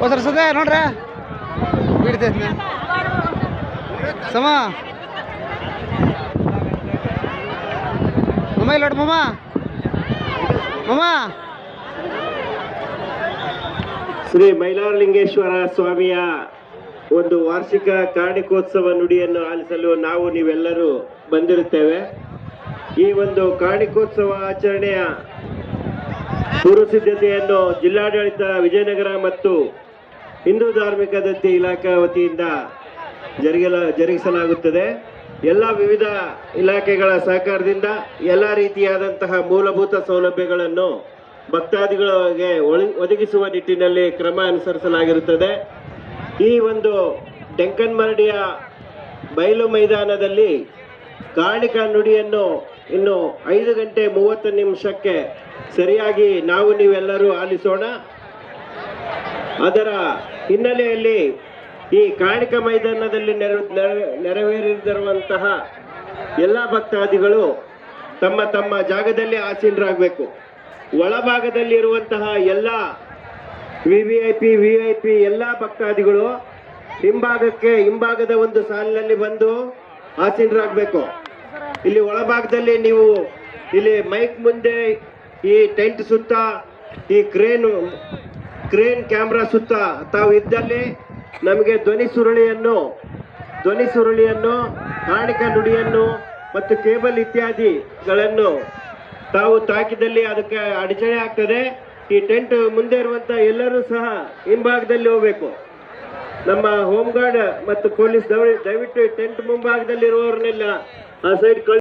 Sir ಸದ ನೋಡ್ರಿ ಬಿಡ್ತೈತಿ ಸಮ ಮಮ್ಮ ಇಲ್ಲ ಮಮ್ಮ ಮಮ್ಮ ಶ್ರೀ ಮೈಲಾರಲಿಂಗೇಶ್ವರ ಸ್ವಾಮಿಯ ಒಂದು ವಾರ್ಷಿಕ ಕಾರ್ಣಿಕೋತ್ಸವ ನುಡಿಯನ್ನು ಆಲಿಸಲು ನಾವು ನೀವೆಲ್ಲರೂ ಬಂದಿರುತ್ತೇವೆ. ಈ ಒಂದು ಕಾರ್ಣಿಕೋತ್ಸವ ಆಚರಣೆಯ ಪೂರ್ವ ಸಿದ್ಧತೆಯನ್ನು ಜಿಲ್ಲಾಡಳಿತ ವಿಜಯನಗರ ಮತ್ತು ಹಿಂದೂ ಧಾರ್ಮಿಕ ದತ್ತಿ ಇಲಾಖೆ ವತಿಯಿಂದ ಜರುಗಿಸಲಾಗುತ್ತದೆ. ಎಲ್ಲ ವಿವಿಧ ಇಲಾಖೆಗಳ ಸಹಕಾರದಿಂದ ಎಲ್ಲ ರೀತಿಯಾದಂತಹ ಮೂಲಭೂತ ಸೌಲಭ್ಯಗಳನ್ನು ಭಕ್ತಾದಿಗಳಿಗೆ ಒದಗಿಸುವ ನಿಟ್ಟಿನಲ್ಲಿ ಕ್ರಮ ಅನುಸರಿಸಲಾಗಿರುತ್ತದೆ. ಈ ಒಂದು ಡೆಂಕನ್ಮರಡಿಯ ಬಯಲು ಮೈದಾನದಲ್ಲಿ ಕಾರ್ಣಿಕ ನುಡಿಯನ್ನು ಇನ್ನು 5:30 ಸರಿಯಾಗಿ ನಾವು ನೀವೆಲ್ಲರೂ ಆಲಿಸೋಣ. ಅದರ ಹಿನ್ನೆಲೆಯಲ್ಲಿ ಈ ಕಾರ್ಣಿಕ ಮೈದಾನದಲ್ಲಿ ನೆರವೇರಿದಿರುವಂತಹ ಎಲ್ಲ ಭಕ್ತಾದಿಗಳು ತಮ್ಮ ತಮ್ಮ ಜಾಗದಲ್ಲಿ ಆಸೀನರಾಗಬೇಕು. ಒಳಭಾಗದಲ್ಲಿರುವಂತಹ ಎಲ್ಲ VIP ಎಲ್ಲ ಭಕ್ತಾದಿಗಳು ಹಿಂಭಾಗದ ಒಂದು ಸಾಲಿನಲ್ಲಿ ಬಂದು ಆಸೀನರಾಗಬೇಕು. ಇಲ್ಲಿ ಒಳಭಾಗದಲ್ಲಿ ನೀವು ಇಲ್ಲಿ ಮೈಕ್ ಮುಂದೆ ಈ ಟೆಂಟ್ ಸುತ್ತ ಈ ಕ್ರೇನ್ ಕ್ಯಾಮ್ರಾ ಸುತ್ತ ತಾವು ಇದ್ದಲ್ಲಿ ನಮಗೆ ಧ್ವನಿ ಸುರುಳಿಯನ್ನು ಕಾರ್ಣಿಕ ನುಡಿಯನ್ನು ಮತ್ತು ಕೇಬಲ್ ಇತ್ಯಾದಿಗಳನ್ನು ತಾವು ತಾಕಿದಲ್ಲಿ ಅದಕ್ಕೆ ಅಡಚಣೆ ಆಗ್ತದೆ. ಈ ಟೆಂಟ್ ಮುಂದೆ ಇರುವಂತ ಎಲ್ಲರೂ ಸಹ ಹಿಂಭಾಗದಲ್ಲಿ ಹೋಗ್ಬೇಕು. ನಮ್ಮ ಹೋಮ್ ಗಾರ್ಡ್ ಮತ್ತು ಪೊಲೀಸ್ ದಯವಿಟ್ಟು ಟೆಂಟ್ ಮುಂಭಾಗದಲ್ಲಿ ಇರುವವರನ್ನೆಲ್ಲ ಆ ಸೈಡ್